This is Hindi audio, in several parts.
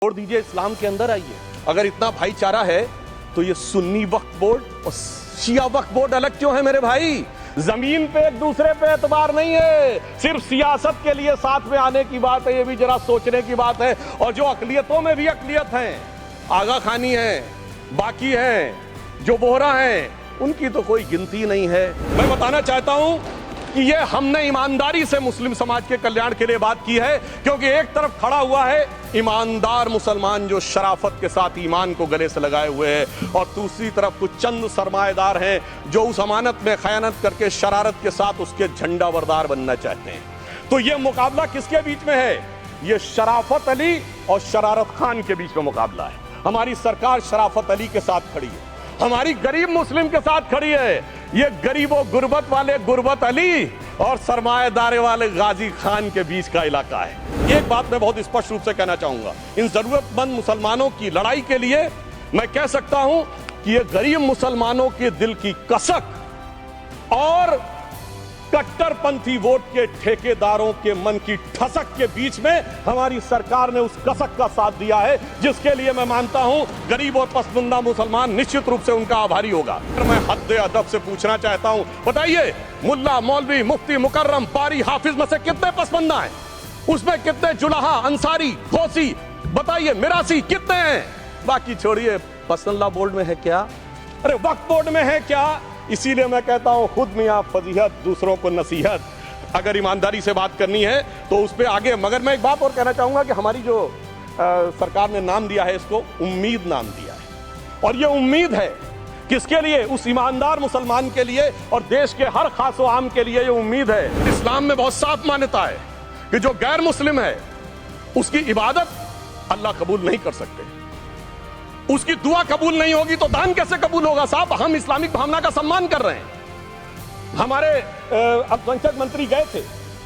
छोड़ दीजिए, इस्लाम के अंदर आइए। अगर इतना भाईचारा है तो ये सुन्नी वक्फ बोर्ड और शिया वक्फ बोर्ड अलग क्यों है मेरे भाई? जमीन पे एक दूसरे पे एतबार नहीं है, सिर्फ सियासत के लिए साथ में आने की बात है। ये भी जरा सोचने की बात है। और जो अकलियतों में भी अकलियत है, आगा खानी है, बाकी है, जो बोहरा है, उनकी तो कोई गिनती नहीं है। मैं बताना चाहता हूं कि ये हमने ईमानदारी से मुस्लिम समाज के कल्याण के लिए बात की है, क्योंकि एक तरफ खड़ा हुआ है ईमानदार मुसलमान जो शराफत के साथ ईमान को गले से लगाए हुए हैं, और दूसरी तरफ कुछ चंद सरमाएदार हैं जो उस अमानत में खयानत करके शरारत के साथ उसके झंडा बरदार बनना चाहते हैं। तो ये मुकाबला किसके बीच में है? ये शराफत अली और शरारत खान के बीच में मुकाबला है। हमारी सरकार शराफत अली के साथ खड़ी है, हमारी गरीब मुस्लिम के साथ खड़ी है। ये गरीबों गुर्बत वाले गुर्बत अली और सरमाएदारे वाले गाजी खान के बीच का इलाका है। एक बात मैं बहुत स्पष्ट रूप से कहना चाहूंगा, इन जरूरतमंद मुसलमानों की लड़ाई के लिए मैं कह सकता हूं कि ये गरीब मुसलमानों के दिल की कसक और कट्टरपंथी वोट के ठेकेदारों के मन की ठसक के बीच में हमारी सरकार ने उस कसक का साथ दिया है, जिसके लिए मैं मानता हूं गरीब और पसमानदा मुसलमान निश्चित रूप से उनका आभारी होगा। मैं हद अदब से पूछना चाहता हूं, बताइए मुल्ला, मौलवी, मुफ्ती, मुकर्रम, पारी, हाफिज में से कितने पसमानदा हैं? उसमें कितने जुलाहा, अंसारी, गौसी, बताइए मिरासी कितने हैं? बाकी छोड़िए, पसमानदा बोर्ड में है क्या? अरे वक्फ बोर्ड में है क्या? इसीलिए मैं कहता हूं खुद मियां फजीहत, दूसरों को नसीहत। अगर ईमानदारी से बात करनी है तो उस पर आगे। मगर मैं एक बात और कहना चाहूंगा कि हमारी जो सरकार ने नाम दिया है, इसको उम्मीद नाम दिया है। और ये उम्मीद है किसके लिए? उस ईमानदार मुसलमान के लिए और देश के हर खास व आम के लिए ये उम्मीद है। इस्लाम में बहुत साफ मान्यता है कि जो गैर मुस्लिम है उसकी इबादत अल्लाह कबूल नहीं कर सकते, उसकी दुआ कबूल नहीं होगी तो दान कैसे कबूल होगा? साहब, हम इस्लामिक भावना का सम्मान कर रहे हैं। हमारे अल्पसंख्यक मंत्री गए थे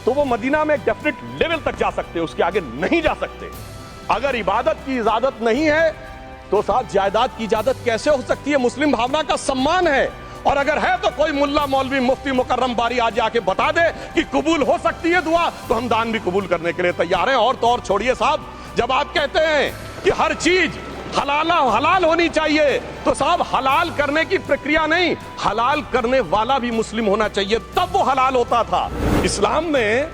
तो वो मदीना में एक डेफिनेट लेवल तक जा सकते, उसके आगे नहीं जा सकते। अगर इबादत की इजाजत नहीं है तो साथ जायदाद की इजाजत कैसे हो सकती है? मुस्लिम भावना का सम्मान है। और अगर है तो कोई मुल्ला, मौलवी, मुफ्ती, मुकर्रम बारी आज आके बता दे कि कबूल हो सकती है दुआ, तो हम दान भी कबूल करने के लिए तैयार हैं। और तो और छोड़िए साहब, जब आप कहते हैं कि हर चीज हलाल होनी चाहिए, तो साहब हलाल करने की प्रक्रिया नहीं, हलाल करने वाला भी मुस्लिम होना चाहिए, तब वो हलाल होता था। इस्लाम में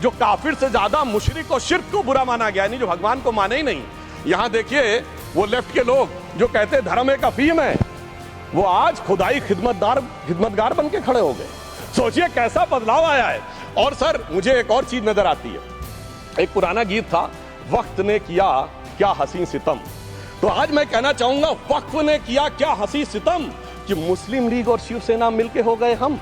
जो काफिर से ज्यादा मुशरिक और शिर्क को बुरा माना गया, नहीं जो भगवान को माने ही नहीं। यहां देखिए वो लेफ्ट के लोग जो कहते धर्म एक अफीम है, वो आज खुदाई खिदमतगार बन के खड़े हो गए। सोचिए कैसा बदलाव आया है। और सर, मुझे एक और चीज नजर आती है। एक पुराना गीत था, वक्त ने किया क्या हसी सितम। तो आज मैं कहना चाहूंगा, वक्फ ने किया क्या हसी सितम कि मुस्लिम लीग और शिवसेना मिलके हो गए हम।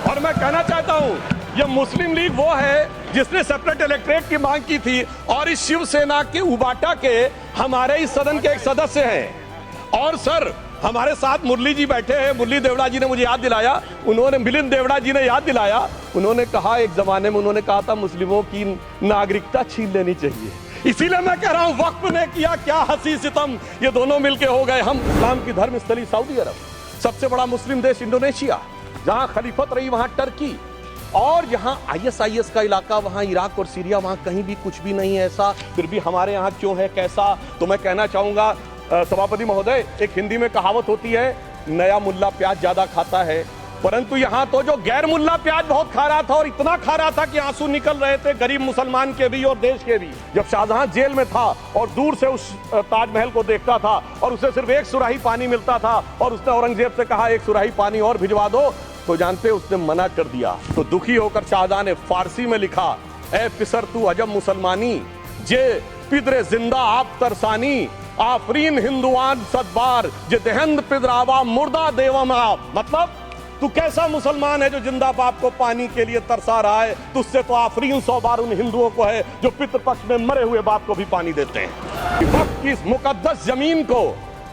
और मैं कहना चाहता हूं, ये मुस्लिम लीग वो है जिसने सेपरेट इलेक्टोरेट की मांग की थी, और इस शिवसेना के उबाटा के हमारे इस सदन के एक सदस्य हैं। और सर, हमारे साथ मुरली जी बैठे हैं। मुरली देवड़ा जी ने मुझे याद दिलाया, उन्होंने, मिलिंद देवड़ा जी ने याद दिलाया, उन्होंने कहा एक जमाने में उन्होंने कहा था मुस्लिमों की नागरिकता छीन लेनी चाहिए। इसीलिए मैं कह रहा हूं, वक्त ने किया क्या हसी सितम, ये दोनों मिलके हो गए हम। इस्लाम की धर्म स्थली सऊदी अरब, सबसे बड़ा मुस्लिम देश इंडोनेशिया, जहां खलीफत रही वहां टर्की, और जहां ISIS का इलाका, वहां इराक और सीरिया, वहां कहीं भी कुछ भी नहीं है ऐसा। फिर भी हमारे यहाँ क्यों है, कैसा? तो मैं कहना चाहूंगा सभापति महोदय, एक हिंदी में कहावत होती है, नया मुल्ला प्याज ज्यादा खाता है, परंतु यहां तो जो गैर मुल्ला प्याज बहुत खा रहा था, और इतना खा रहा था कि आंसू निकल रहे थे गरीब मुसलमान के भी और देश के भी। जब शाहजहां जेल में था और दूर से उस ताजमहल को देखता था और उसे सिर्फ एक सुराही पानी मिलता था, और उसने औरंगजेब से कहा एक सुराही पानी और भिजवा दो, तो जानते उसने मना कर दिया। तो दुखी होकर शाहजहां ने फारसी में लिखा, ए पिसर तू अजम मुसलमानी, जे पिदरे जिंदा आप तरसानी, आफरीन हिंदुआन सदबार, जे देहंद पिदरावा मुर्दा देवम आप। मतलब तू कैसा मुसलमान है जो जिंदा बाप को पानी के लिए तरसा रहा है? तुझसे तो आफरीन 100 बार उन हिंदुओं को है जो पितृपक्ष में मरे हुए बाप को भी पानी देते हैं। वक्त की इस मुकद्दस जमीन को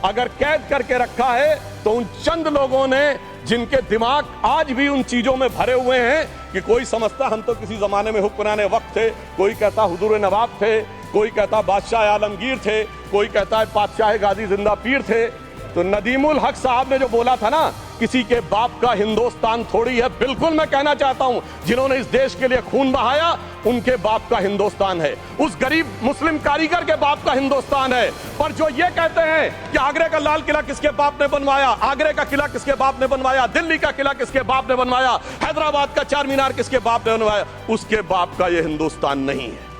अगर कैद करके रखा है तो उन चंद लोगों ने, जिनके दिमाग आज भी उन चीजों में भरे हुए हैं कि कोई समझता हम तो किसी जमाने में हुक्मराने वक्त थे, कोई कहता हुजूर नवाब थे, कोई कहता बादशाह आलमगीर थे, कोई कहता है बादशाह गाजी जिंदा पीर थे। तो नदीमुल हक साहब ने जो बोला था ना, किसी के बाप का हिंदुस्तान थोड़ी है, बिल्कुल मैं कहना चाहता हूं, जिन्होंने इस देश के लिए खून बहाया उनके बाप का हिंदुस्तान है, उस गरीब मुस्लिम कारीगर के बाप का हिंदुस्तान है। पर जो ये कहते हैं कि आगरे का लाल किला किसके बाप ने बनवाया, आगरे का किला किसके बाप ने बनवाया, दिल्ली का किला किसके बाप ने बनवाया, हैदराबाद का चार मीनार किसके बाप ने बनवाया, उसके बाप का यह हिंदुस्तान नहीं है।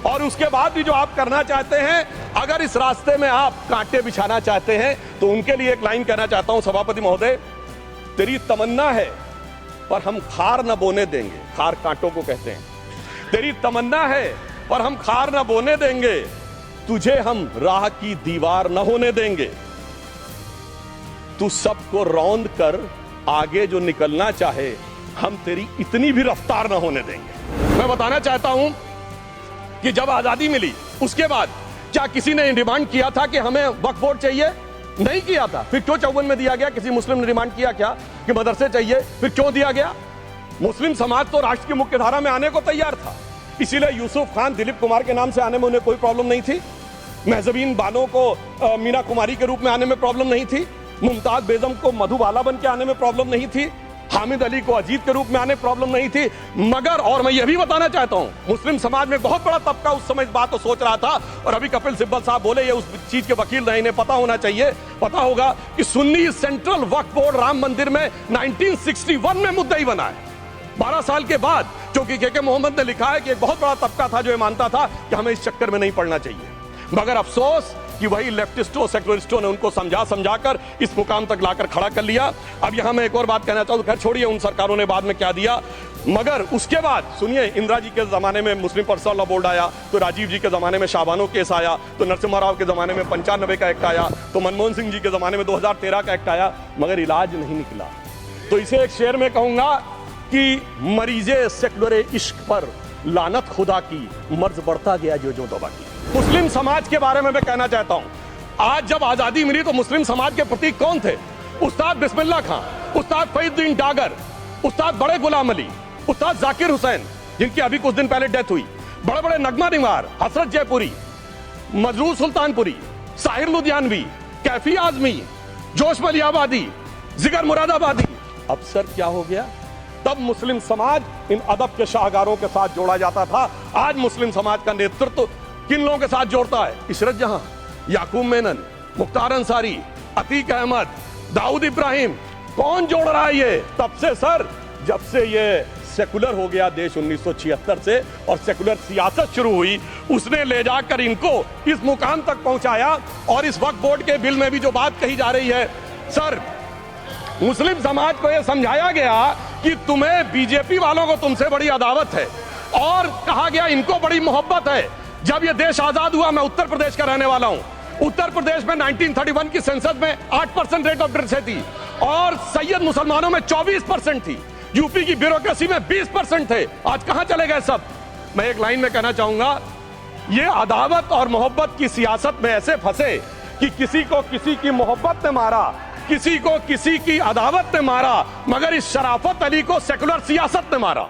और उसके बाद भी जो आप करना चाहते हैं, अगर इस रास्ते में आप कांटे बिछाना चाहते हैं, तो उनके लिए एक लाइन कहना चाहता हूं, सभापति महोदय, तेरी तमन्ना है पर हम खार न बोने देंगे, खार कांटों को कहते हैं, तेरी तमन्ना है पर हम खार न बोने देंगे, तुझे हम राह की दीवार न होने देंगे, तू सबको रौंद कर आगे जो निकलना चाहे, हम तेरी इतनी भी रफ्तार न होने देंगे। मैं बताना चाहता हूं कि जब आजादी मिली उसके बाद क्या किसी ने डिमांड किया था कि हमें वक्फ बोर्ड चाहिए? नहीं किया था। फिर क्यों 54 में दिया गया? किसी मुस्लिम ने डिमांड किया क्या कि मदरसे चाहिए? फिर क्यों दिया गया? मुस्लिम समाज तो राष्ट्र की मुख्य धारा में आने को तैयार था, इसीलिए यूसुफ खान, दिलीप कुमार के नाम से आने में उन्हें कोई प्रॉब्लम नहीं थी, महजबीन बानो को मीना कुमारी के रूप में आने में प्रॉब्लम नहीं थी, मुमताज बेगम को मधुबाला बन के आने में प्रॉब्लम नहीं थी, हामिद अली को अजीत के रूप में आने प्रॉब्लम नहीं थी। मगर और मैं यह भी बताना चाहता हूं, मुस्लिम समाज में बहुत बड़ा तबका उस समय इस बात को सोच रहा था, और अभी कपिल सिब्बल साहब बोले, ये उस चीज के वकील नहीं, इन्हें पता होना चाहिए, पता होगा कि सुन्नी सेंट्रल वक्फ बोर्ड राम मंदिर में 1961 में मुद्दई बना है। 12 साल के बाद, क्योंकि के मोहम्मद ने लिखा है कि एक बहुत बड़ा तबका था जो ये मानता था कि हमें इस चक्कर में नहीं पड़ना चाहिए, मगर अफसोस कि वही लेफ्टिस्टों, सेकुलरिस्टों ने उनको समझा कर इस मुकाम तक लाकर खड़ा कर लिया। अब यहां मैं एक और बात कहना चाहूं, खैर छोड़िए उन सरकारों ने बाद में क्या दिया, मगर उसके बाद सुनिए, इंदिरा जी के जमाने में मुस्लिम पर्सनल लॉ बोर्ड आया, तो राजीव जी के जमाने में शाबानो केस आया, तो नरसिम्हा राव के जमाने में 95 का एक्ट आया, तो मनमोहन सिंह जी के जमाने में 2013 का एक्ट आया, मगर इलाज नहीं निकला। तो इसे एक शेर में कहूंगा कि मरीजे सेकुलर इश्क पर लानत खुदा की, मर्ज बढ़ता गया जो दबा की। मुस्लिम समाज के बारे में मैं कहना चाहता हूं, आज जब आजादी मिली तो मुस्लिम समाज के प्रतीक कौन थे? उस्ताद बिस्मिल्लाह खां, उस्ताद फरीदुद्दीन डागर, उस्ताद बड़े गुलाम अली, उस्ताद जाकिर हुसैन, जिनकी अभी कुछ दिन पहले डेथ हुई, बड़े बड़े नगमा निगार, हसरत जयपुरी, मजरूर सुल्तानपुरी, साहिर लुधियानवी, कैफी आजमी, जोश मलियाबादी, जिगर मुरादाबादी। अब सर क्या हो गया? तब मुस्लिम समाज इन अदब के शाहकारों के साथ जोड़ा जाता था, आज मुस्लिम समाज का नेतृत्व किन लोगों के साथ जोड़ता है? इशरत जहां, याकूब मेनन, मुख्तार अंसारी, अतीक अहमद, दाऊद इब्राहिम, कौन जोड़ रहा है ये? तब से सर, जब से ये सेकुलर हो गया देश 1976 से और सेकुलर सियासत शुरू हुई, उसने ले जाकर इनको इस मुकाम तक पहुंचाया। और इस वक्फ बोर्ड के बिल में भी जो बात कही जा रही है, सर मुस्लिम समाज को यह समझाया गया कि तुम्हें बीजेपी वालों को तुमसे बड़ी अदावत है, और कहा गया इनको बड़ी मोहब्बत है। जब यह देश आजाद हुआ, मैं उत्तर प्रदेश का रहने वाला हूं, उत्तर प्रदेश में 1931 की सेंसस में 8% रेट ऑफ डेथ थी, और सैयद मुसलमानों में 24% थी, यूपी की ब्यूरोक्रेसी में 20% थे। आज कहां चले गए सब? मैं एक लाइन में कहना चाहूंगा, ये अदावत और मोहब्बत की सियासत में ऐसे फंसे कि किसी को किसी की मोहब्बत ने मारा, किसी को किसी की अदावत ने मारा, मगर इस शराफत अली को सेकुलर सियासत ने मारा।